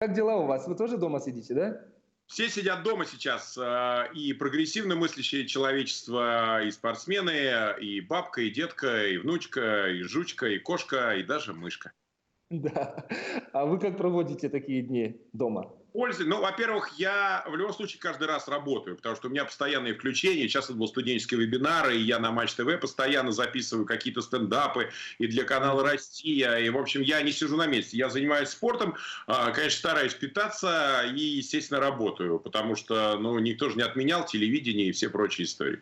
Как дела у вас? Вы тоже дома сидите, да? Все сидят дома сейчас, и прогрессивно мыслящее человечество, и спортсмены, и бабка, и детка, и внучка, и жучка, и кошка, и даже мышка. Да. А вы как проводите такие дни дома? Пользы. Ну, во-первых, я в любом случае каждый раз работаю, потому что у меня постоянные включения. Сейчас это был студенческие вебинары, и я на Матч ТВ постоянно записываю какие-то стендапы и для канала «Россия». И, в общем, я не сижу на месте. Я занимаюсь спортом, конечно, стараюсь питаться и, естественно, работаю, потому что, ну, никто же не отменял телевидение и все прочие истории.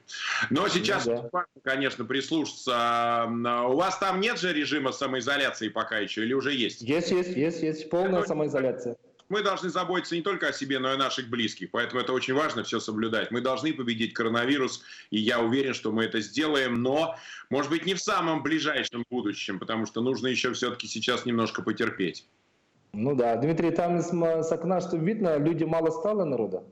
Но сейчас, Ну да. конечно, прислушаться. У вас там нет же режима самоизоляции пока еще или уже есть? Есть. Полная самоизоляция. Мы должны заботиться не только о себе, но и о наших близких. Поэтому это очень важно все соблюдать. Мы должны победить коронавирус, и я уверен, что мы это сделаем, но, может быть, не в самом ближайшем будущем, потому что нужно еще все-таки сейчас немножко потерпеть. Ну да. Дмитрий, там с окна, что видно, люди мало стало народа?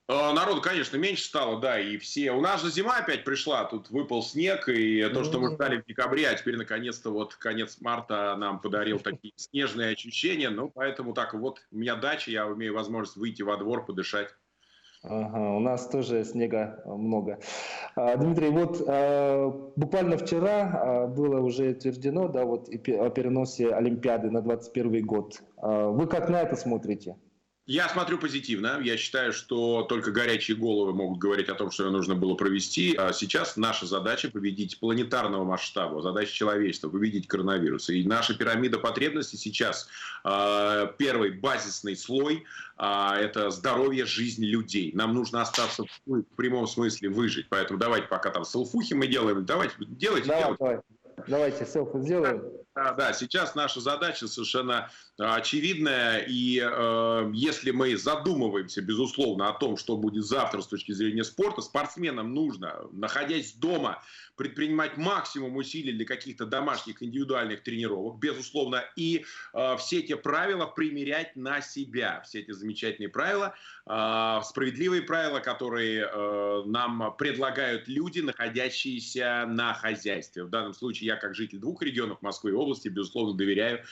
Народу, конечно, меньше стало, да, и все. У нас же зима опять пришла, тут выпал снег, и то, что мы ждали в декабре, а теперь, наконец-то, вот конец марта нам подарил такие снежные ощущения, ну, поэтому так вот, у меня дача, я имею возможность выйти во двор, подышать. Ага, у нас тоже снега много. Дмитрий, вот буквально вчера было уже утверждено, да, вот о переносе Олимпиады на 2021 год. Вы как на это смотрите? Я смотрю позитивно. Я считаю, что только горячие головы могут говорить о том, что ее нужно было провести. А сейчас наша задача победить планетарного масштаба, задача человечества, победить коронавирус. И наша пирамида потребностей сейчас первый базисный слой это здоровье, жизнь людей. Нам нужно остаться в прямом смысле выжить. Поэтому давайте пока там селфухи мы делаем, давайте делайте. Давайте селфи сделаем. Да, сейчас наша задача совершенно очевидная, и если мы задумываемся, безусловно, о том, что будет завтра с точки зрения спорта, спортсменам нужно, находясь дома, предпринимать максимум усилий для каких-то домашних индивидуальных тренировок, безусловно, и все эти правила примерять на себя, все эти замечательные правила, справедливые правила, которые нам предлагают люди, находящиеся на хозяйстве. В данном случае я, как житель двух регионов Москвы и области, безусловно, доверяю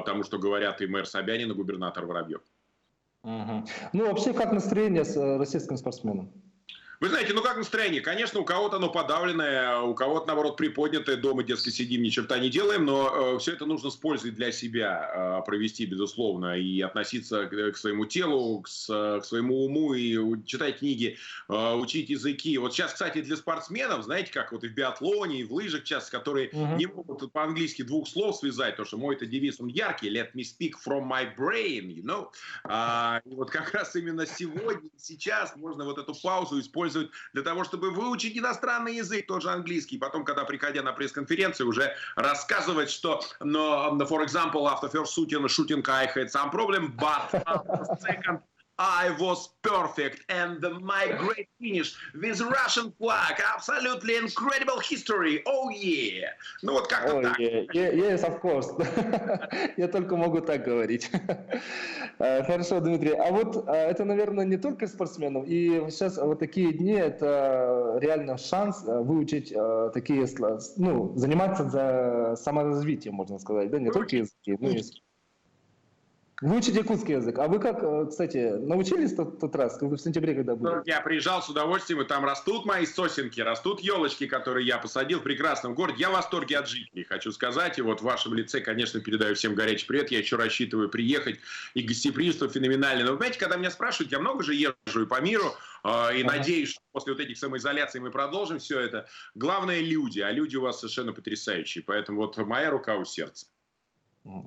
тому, что говорят и мэр Собянин, и губернатор Воробьев. Угу. Ну, вообще, как настроение с российским спортсменом? Вы знаете, ну как настроение? Конечно, у кого-то оно подавленное, у кого-то, наоборот, приподнятое. Дома, дескать, сидим, ни черта не делаем. Но все это нужно с пользой для себя провести, безусловно. И относиться к своему телу, к своему уму, и читать книги, учить языки. Вот сейчас, кстати, для спортсменов, знаете, как вот и в биатлоне, и в лыжах сейчас, которые не могут по-английски двух слов связать, потому что мой-то девиз, он яркий. Let me speak from my brain, you know. И вот как раз именно сегодня, сейчас можно вот эту паузу использовать для того, чтобы выучить иностранный язык, тот же английский. Потом, когда, приходя на пресс-конференцию, уже рассказывать, что, for example, after first shooting I had some problem, but after second I was perfect, and my great finish with Russian flag, absolutely incredible history, oh yeah. Ну вот как-то так. Yes, of course. Я только могу так говорить. Хорошо, Дмитрий. А вот это, наверное, не только спортсменам. И сейчас вот такие дни, это реально шанс выучить такие, ну, заниматься за саморазвитием, можно сказать, да, не только языки, но и выучить якутский язык. А вы как, кстати, научились тот раз, в сентябре, когда были? Я приезжал с удовольствием, и там растут мои сосенки, растут елочки, которые я посадил в прекрасном городе. Я в восторге от жителей, хочу сказать. И вот в вашем лице, конечно, передаю всем горячий привет. Я еще рассчитываю приехать. И гостеприимство феноменальное. Но вы понимаете, когда меня спрашивают, я много же езжу и по миру, и надеюсь, что после вот этих самоизоляций мы продолжим все это. Главное люди, а люди у вас совершенно потрясающие. Поэтому вот моя рука у сердца.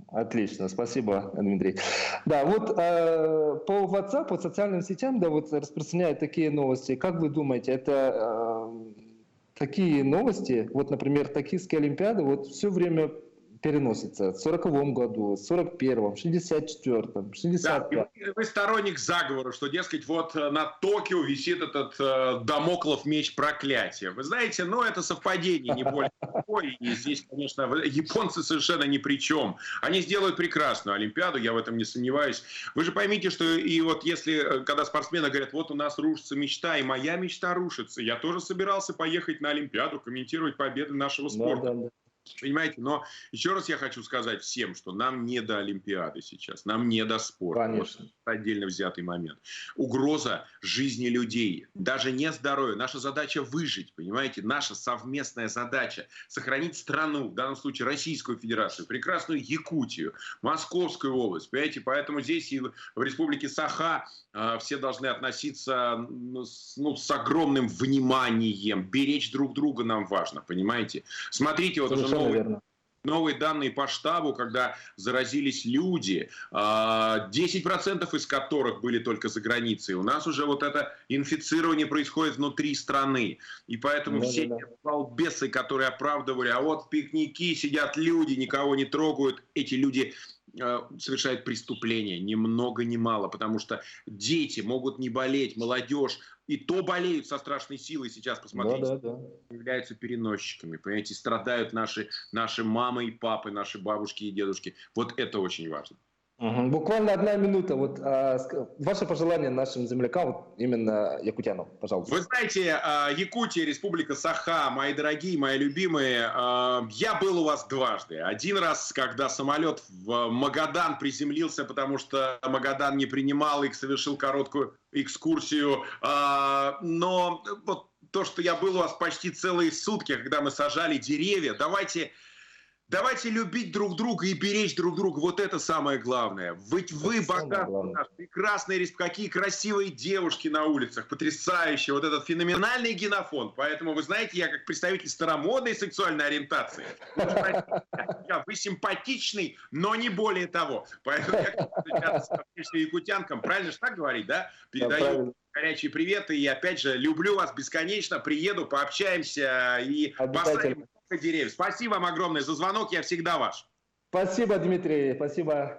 Отлично, спасибо, Дмитрий. Да, вот по WhatsApp, по социальным сетям, да, вот распространяют такие новости. Как вы думаете, это такие новости, вот, например, Токийские Олимпиады, вот все время переносится в 40-м году, 41-м, 64-м, 65-м. Да, вы сторонник заговора, что, дескать, вот над Токио висит этот дамоклов меч проклятия. Вы знаете, ну, это совпадение, не более того. И здесь, конечно, японцы совершенно ни при чем. Они сделают прекрасную Олимпиаду, я в этом не сомневаюсь. Вы же поймите, что и вот если, когда спортсмены говорят, вот у нас рушится мечта, и моя мечта рушится, я тоже собирался поехать на Олимпиаду, комментировать победы нашего спорта. Да. Понимаете, но еще раз я хочу сказать всем, что нам не до Олимпиады сейчас, нам не до спорта. Конечно. Вот отдельно взятый момент. Угроза жизни людей, даже не здоровья. Наша задача выжить, понимаете? Наша совместная задача сохранить страну, в данном случае Российскую Федерацию, прекрасную Якутию, Московскую область, понимаете? Поэтому здесь и в Республике Саха все должны относиться с огромным вниманием, беречь друг друга нам важно, понимаете? Смотрите, вот уже новые данные по штабу, когда заразились люди, 10% из которых были только за границей. У нас уже вот это инфицирование происходит внутри страны. И поэтому все эти балбесы, которые оправдывали, а вот пикники, сидят люди, никого не трогают, эти люди совершают преступления, ни много ни мало, потому что дети могут не болеть, молодежь, и то болеют со страшной силой сейчас, посмотрите, являются переносчиками, понимаете, страдают наши мамы и папы, наши бабушки и дедушки. Вот это очень важно. Буквально 1 минута. Вот ваше пожелание нашим землякам, вот именно якутянам, пожалуйста. Вы знаете, Якутия, Республика Саха, мои дорогие, мои любимые, я был у вас дважды. Один раз, когда самолет в Магадан приземлился, потому что Магадан не принимал и совершил короткую экскурсию. Но вот то, что я был у вас почти целые сутки, когда мы сажали деревья, Давайте любить друг друга и беречь друг друга. Вот это самое главное. Ведь вы богатство наш, прекрасные, какие красивые девушки на улицах, потрясающие. Вот этот феноменальный генофонд. Поэтому, вы знаете, я как представитель старомодной сексуальной ориентации, вы симпатичный, но не более того. Поэтому я с якутянкам, правильно же так говорить, да? Передаю горячие приветы. И опять же, люблю вас бесконечно. Приеду, пообщаемся и посадим деревьев. Спасибо вам огромное за звонок, я всегда ваш. Спасибо, Дмитрий, спасибо.